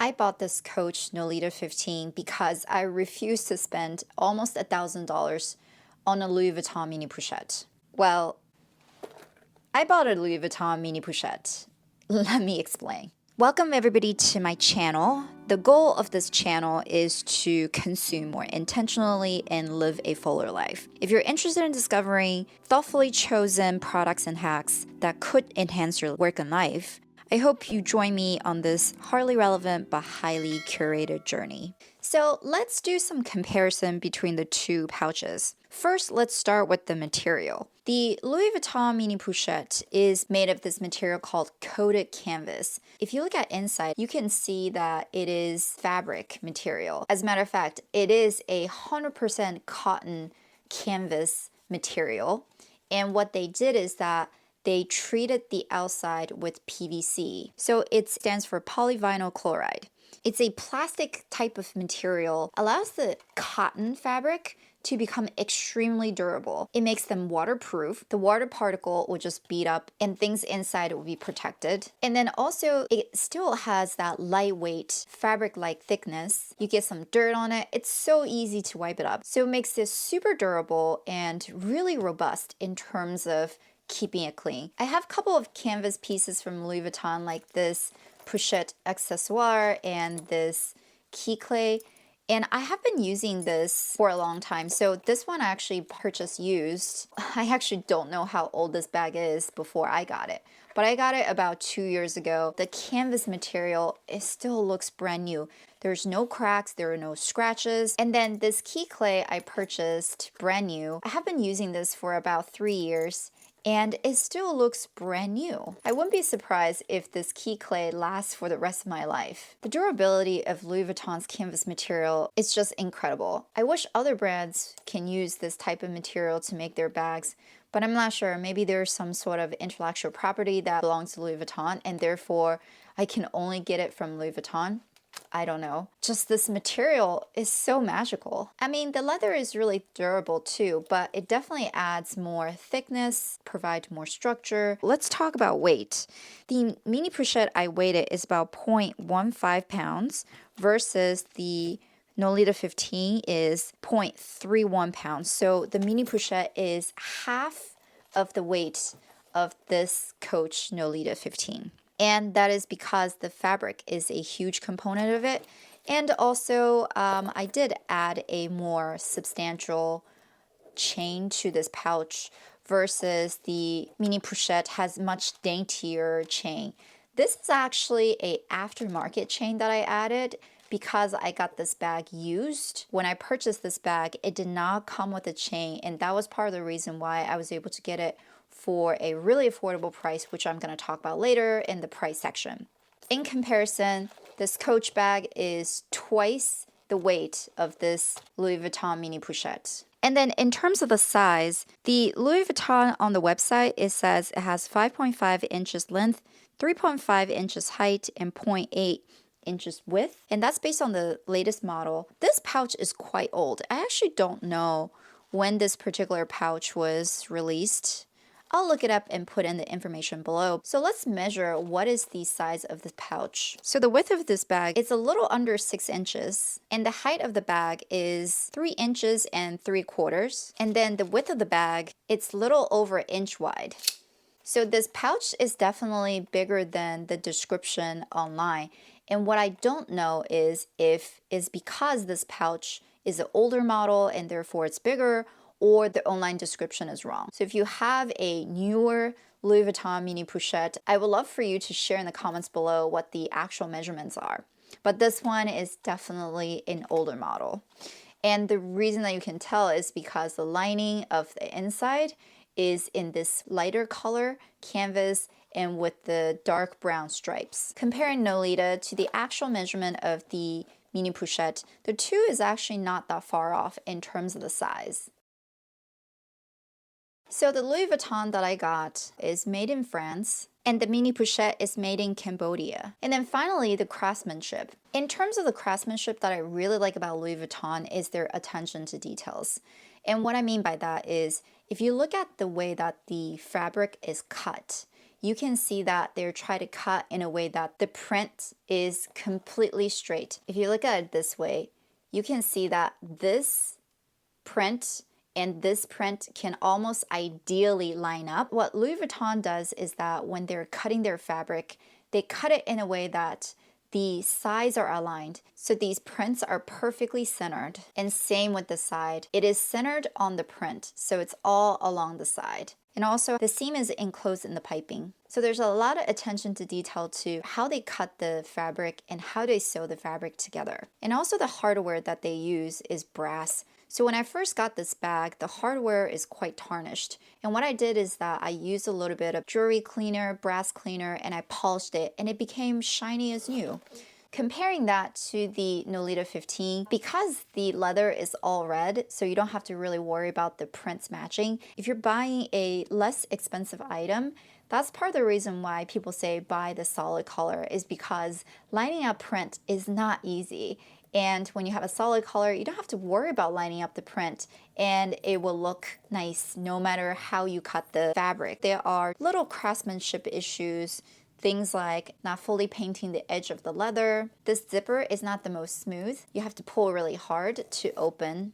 I bought this Coach Nolita 15 because I refused to spend almost $1,000 on a Louis Vuitton mini pochette. Well, I bought a Louis Vuitton mini pochette. Let me explain. Welcome everybody to my channel. The goal of this channel is to consume more intentionally and live a fuller life. If you're interested in discovering thoughtfully chosen products and hacks that could enhance your work and life, I hope you join me on this hardly relevant but highly curated journey. So let's do some comparison between the two pouches. First, let's start with the material. The Louis Vuitton mini pochette is made of this material called coated canvas. If you look at inside, you can see that it is fabric material. As a matter of fact, it is 100% cotton canvas material. And what they did is that they treated the outside with PVC. So it stands for polyvinyl chloride. It's a plastic type of material, allows the cotton fabric to become extremely durable. It makes them waterproof. The water particle will just bead up and things inside will be protected. And then also it still has that lightweight fabric-like thickness. You get some dirt on it. It's so easy to wipe it up. So it makes this super durable and really robust in terms of keeping it clean. I have a couple of canvas pieces from Louis Vuitton like this pochette accessoire and this key clay. And I have been using this for a long time. So this one I actually purchased used. I actually don't know how old this bag is before I got it. But I got it about 2 years ago. The canvas material, it still looks brand new. There's no cracks, there are no scratches. And then this key clay I purchased brand new. I have been using this for about 3 years. And it still looks brand new. I wouldn't be surprised if this key clay lasts for the rest of my life. The durability of Louis Vuitton's canvas material is just incredible. I wish other brands can use this type of material to make their bags, but I'm not sure. Maybe there's some sort of intellectual property that belongs to Louis Vuitton and therefore I can only get it from Louis Vuitton. I don't know. Just this material is so magical. I mean, the leather is really durable too, but it definitely adds more thickness, provides more structure. Let's talk about weight. The mini pochette I weighted is about 0.15 pounds versus the Nolita 15 is 0.31 pounds. So the mini pochette is half of the weight of this Coach Nolita 15. And that is because the fabric is a huge component of it. And also, I did add a more substantial chain to this pouch versus the mini pochette has much daintier chain. This is actually a aftermarket chain that I added because I got this bag used. When I purchased this bag, it did not come with a chain, and that was part of the reason why I was able to get it for a really affordable price, which I'm going to talk about later in the price section. In comparison, this Coach bag is twice the weight of this Louis Vuitton mini pochette. And then in terms of the size, the Louis Vuitton on the website, it says it has 5.5 inches length, 3.5 inches height, and 0.8 inches width. And that's based on the latest model. This pouch is quite old. I actually don't know when this particular pouch was released. I'll look it up and put in the information below. So let's measure what is the size of the pouch. So the width of this bag is a little under 6 inches, and the height of the bag is 3 inches and 3/4. And then the width of the bag, it's little over an inch wide. So this pouch is definitely bigger than the description online. And what I don't know is if it's because this pouch is an older model and therefore it's bigger, or the online description is wrong. So if you have a newer Louis Vuitton mini pochette, I would love for you to share in the comments below what the actual measurements are. But this one is definitely an older model. And the reason that you can tell is because the lining of the inside is in this lighter color canvas and with the dark brown stripes. Comparing Nolita to the actual measurement of the mini pochette, the two is actually not that far off in terms of the size. So the Louis Vuitton that I got is made in France, and the mini pochette is made in Cambodia. And then finally, the craftsmanship. In terms of the craftsmanship that I really like about Louis Vuitton is their attention to details. And what I mean by that is, if you look at the way that the fabric is cut, you can see that they're trying to cut in a way that the print is completely straight. If you look at it this way, you can see that this print and this print can almost ideally line up. What Louis Vuitton does is that when they're cutting their fabric, they cut it in a way that the sides are aligned. So these prints are perfectly centered. And same with the side. It is centered on the print, so it's all along the side. And also the seam is enclosed in the piping. So there's a lot of attention to detail to how they cut the fabric and how they sew the fabric together. And also the hardware that they use is brass. So when I first got this bag, the hardware is quite tarnished. And what I did is that I used a little bit of jewelry cleaner, brass cleaner, and I polished it and it became shiny as new. Comparing that to the Nolita 15, because the leather is all red, so you don't have to really worry about the prints matching. If you're buying a less expensive item, that's part of the reason why people say buy the solid color, is because lining up print is not easy. And when you have a solid color, you don't have to worry about lining up the print, and it will look nice no matter how you cut the fabric. There are little craftsmanship issues, things like not fully painting the edge of the leather. This zipper is not the most smooth. You have to pull really hard to open.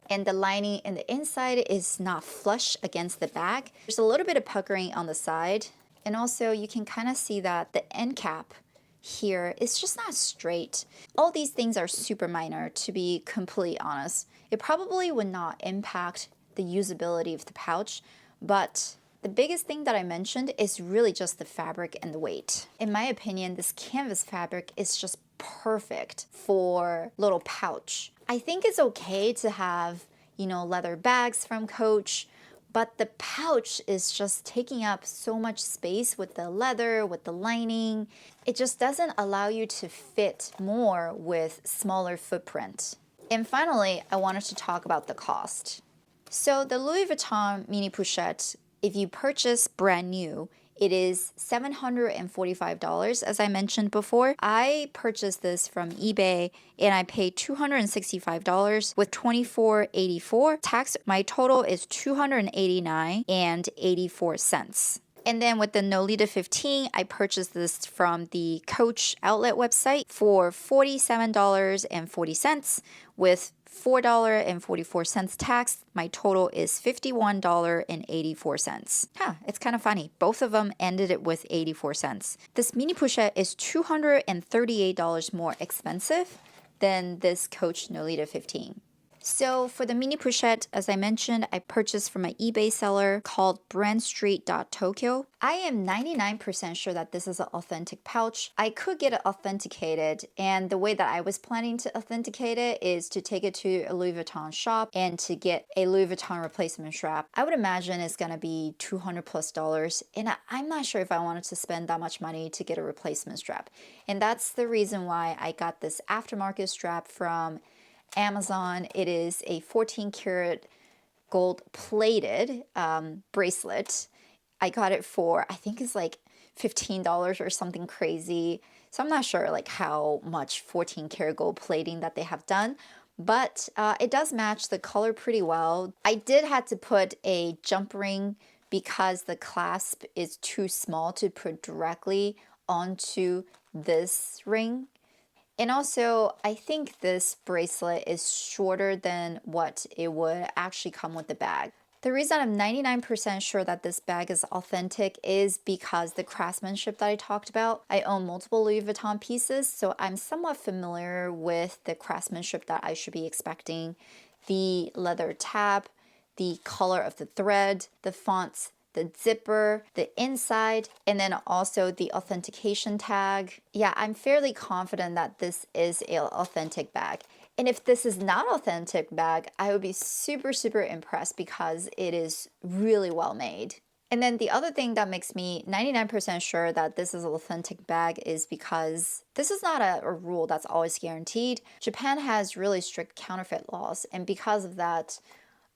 And the lining in the inside is not flush against the bag. There's a little bit of puckering on the side. And also you can kind of see that the end cap here is just not straight. All these things are super minor, to be completely honest. It probably would not impact the usability of the pouch, but the biggest thing that I mentioned is really just the fabric and the weight. In my opinion, this canvas fabric is just perfect for little pouch. I think it's okay to have, leather bags from Coach, but the pouch is just taking up so much space with the leather, with the lining. It just doesn't allow you to fit more with smaller footprint. And finally, I wanted to talk about the cost. So the Louis Vuitton mini pochette, if you purchase brand new, it is $745, as I mentioned before. I purchased this from eBay and I paid $265 with $24.84 tax. My total is $289.84. And then with the Nolita 15, I purchased this from the Coach outlet website for $47.40 with $4.44 tax. My total is $51.84. It's kind of funny. Both of them ended it with 84 cents. This mini pochette is $238 more expensive than this Coach Nolita 15. So for the mini pochette, as I mentioned, I purchased from an eBay seller called brandstreet.tokyo. I am 99% sure that this is an authentic pouch. I could get it authenticated, and the way that I was planning to authenticate it is to take it to a Louis Vuitton shop and to get a Louis Vuitton replacement strap. I would imagine it's gonna be $200+, and I'm not sure if I wanted to spend that much money to get a replacement strap. And that's the reason why I got this aftermarket strap from Amazon. It is a 14 karat gold plated bracelet. I got it for, I think it's like $15 or something crazy. So I'm not sure like how much 14 karat gold plating that they have done, but it does match the color pretty well. I did have to put a jump ring because the clasp is too small to put directly onto this ring. And also, I think this bracelet is shorter than what it would actually come with the bag. The reason I'm 99% sure that this bag is authentic is because the craftsmanship that I talked about. I own multiple Louis Vuitton pieces, so I'm somewhat familiar with the craftsmanship that I should be expecting. The leather tab, the color of the thread, the fonts, the zipper, the inside, and then also the authentication tag. Yeah, I'm fairly confident that this is an authentic bag. And if this is not authentic bag, I would be super, super impressed because it is really well made. And then the other thing that makes me 99% sure that this is an authentic bag is because this is not a rule that's always guaranteed. Japan has really strict counterfeit laws, and because of that,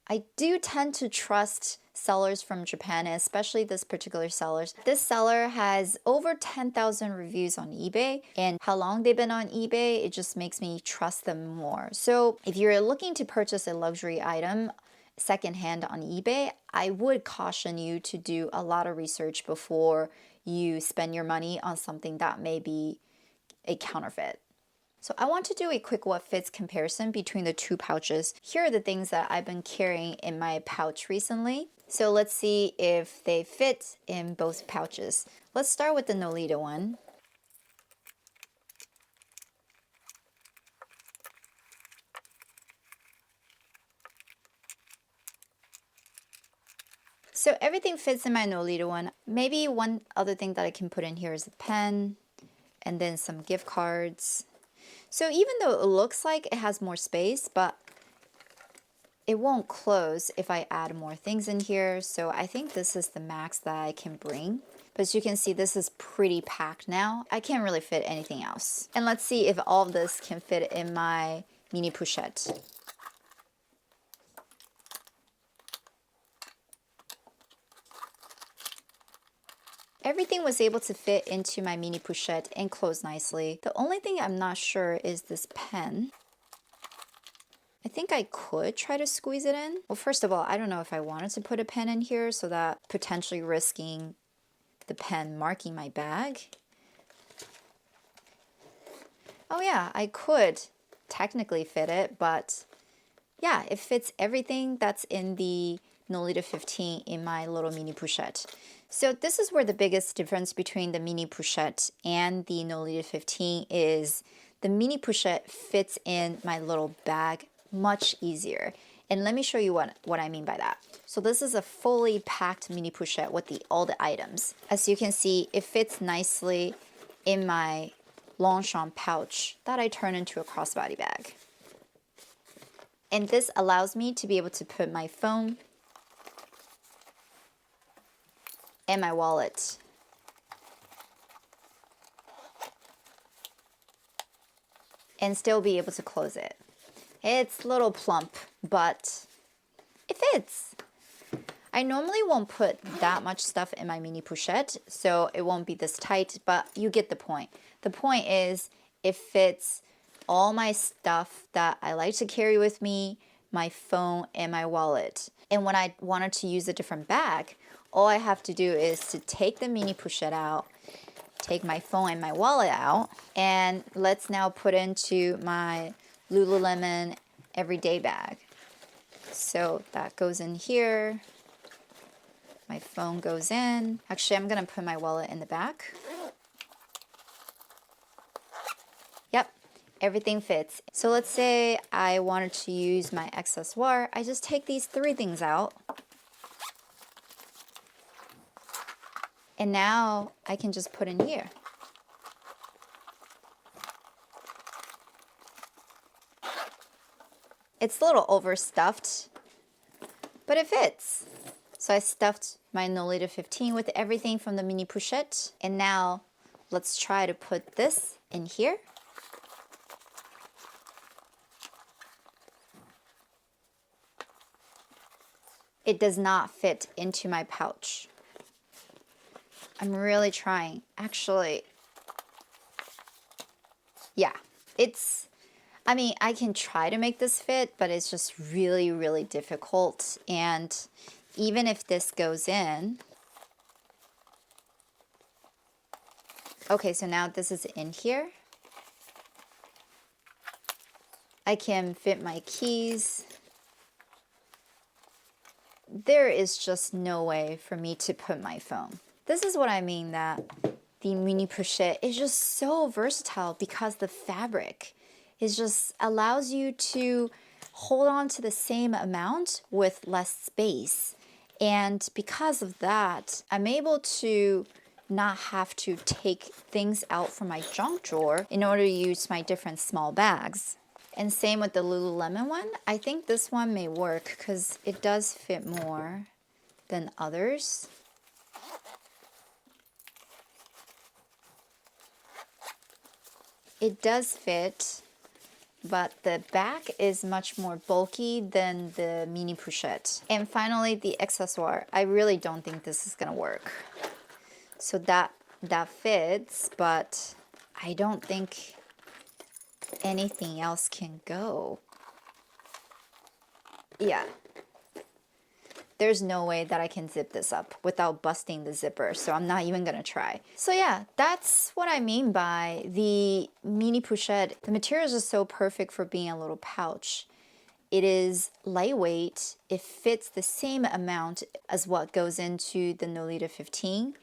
I do tend to trust sellers from Japan, especially this particular seller. This seller has over 10,000 reviews on eBay, and how long they've been on eBay, it just makes me trust them more. So if you're looking to purchase a luxury item secondhand on eBay, I would caution you to do a lot of research before you spend your money on something that may be a counterfeit. So I want to do a quick what fits comparison between the two pouches. Here are the things that I've been carrying in my pouch recently. So let's see if they fit in both pouches. Let's start with the Nolita one. So everything fits in my Nolita one. Maybe one other thing that I can put in here is a pen and then some gift cards. So even though it looks like it has more space, but it won't close if I add more things in here. So I think this is the max that I can bring. But as you can see, this is pretty packed now. I can't really fit anything else. And let's see if all of this can fit in my mini pochette. Everything was able to fit into my mini pochette and close nicely. The only thing I'm not sure is this pen. I think I could try to squeeze it in. Well, first of all, I don't know if I wanted to put a pen in here so that potentially risking the pen marking my bag. Oh yeah, I could technically fit it, but yeah, it fits everything that's in the Nolita 15 in my little mini pochette. So this is where the biggest difference between the mini pochette and the Nolita 15 is the mini pochette fits in my little bag much easier. And let me show you what I mean by that. So this is a fully packed mini pochette with all the items. As you can see, it fits nicely in my Longchamp pouch that I turn into a crossbody bag. And this allows me to be able to put my phone and my wallet. And still be able to close it. It's a little plump, but it fits. I normally won't put that much stuff in my mini pochette, so it won't be this tight, but you get the point. The point is it fits all my stuff that I like to carry with me, my phone and my wallet. And when I wanted to use a different bag, all I have to do is to take the mini pochette out, take my phone and my wallet out, and let's now put into my Lululemon everyday bag. So that goes in here. My phone goes in. Actually, I'm gonna put my wallet in the back. Yep, everything fits. So let's say I wanted to use my accessoire. I just take these three things out. And now I can just put in here. It's a little overstuffed, but it fits. So I stuffed my Nolita 15 with everything from the mini pochette. And now let's try to put this in here. It does not fit into my pouch. I'm really trying. Actually, yeah, I mean, I can try to make this fit, but it's just really, really difficult. And even if this goes in, okay, so now this is in here. I can fit my keys. There is just no way for me to put my phone. This is what I mean that the mini pochette is just so versatile because the fabric is just allows you to hold on to the same amount with less space. And because of that, I'm able to not have to take things out from my junk drawer in order to use my different small bags. And same with the Lululemon one. I think this one may work because it does fit more than others. It does fit, but the back is much more bulky than the mini pochette. And finally, the accessoire. I really don't think this is gonna work. So that fits, but I don't think anything else can go. Yeah. there's no way that I can zip this up without busting the zipper, so I'm not even gonna try. So yeah, that's what I mean by the mini pochette. The material is just so perfect for being a little pouch. It is lightweight, it fits the same amount as what goes into the Nolita 15,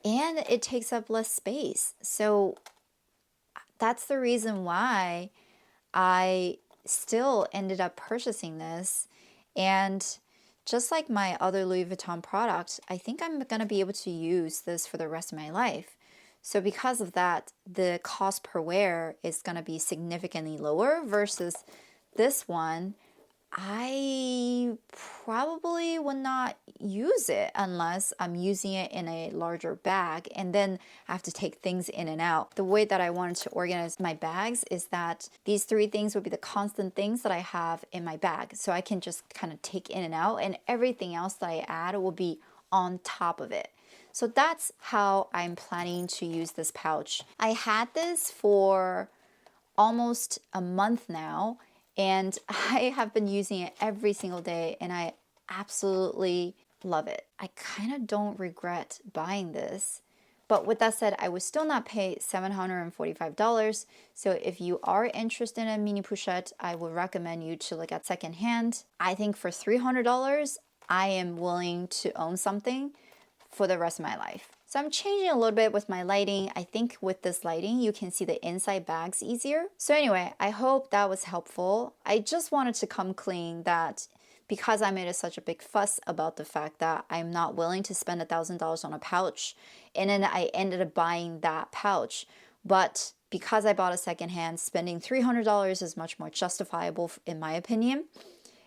and it takes up less space. So that's the reason why I still ended up purchasing this. And just like my other Louis Vuitton product, I think I'm gonna be able to use this for the rest of my life. So because of that, the cost per wear is gonna be significantly lower versus this one. I probably would not use it unless I'm using it in a larger bag, and then I have to take things in and out. The way that I wanted to organize my bags is that these 3 things would be the constant things that I have in my bag. So I can just kind of take in and out, and everything else that I add will be on top of it. So that's how I'm planning to use this pouch. I had this for almost a month now, and I have been using it every single day, and I absolutely love it. I kind of don't regret buying this. But with that said, I would still not pay $745. So if you are interested in a mini pochette, I would recommend you to look at secondhand. I think for $300, I am willing to own something for the rest of my life. So I'm changing a little bit with my lighting. I think with this lighting, you can see the inside bags easier. So anyway, I hope that was helpful. I just wanted to come clean that because I made such a big fuss about the fact that I'm not willing to spend $1,000 on a pouch, and then I ended up buying that pouch. But because I bought a secondhand, spending $300 is much more justifiable in my opinion.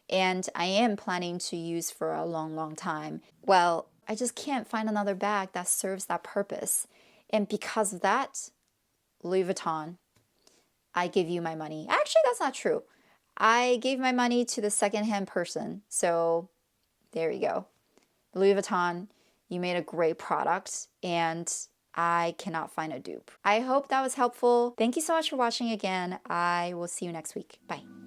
And I am planning to use for a long, long time. Well, I just can't find another bag that serves that purpose. And because of that, Louis Vuitton, I give you my money. Actually, that's not true. I gave my money to the secondhand person. So there you go. Louis Vuitton, you made a great product, and I cannot find a dupe. I hope that was helpful. Thank you so much for watching again. I will see you next week. Bye.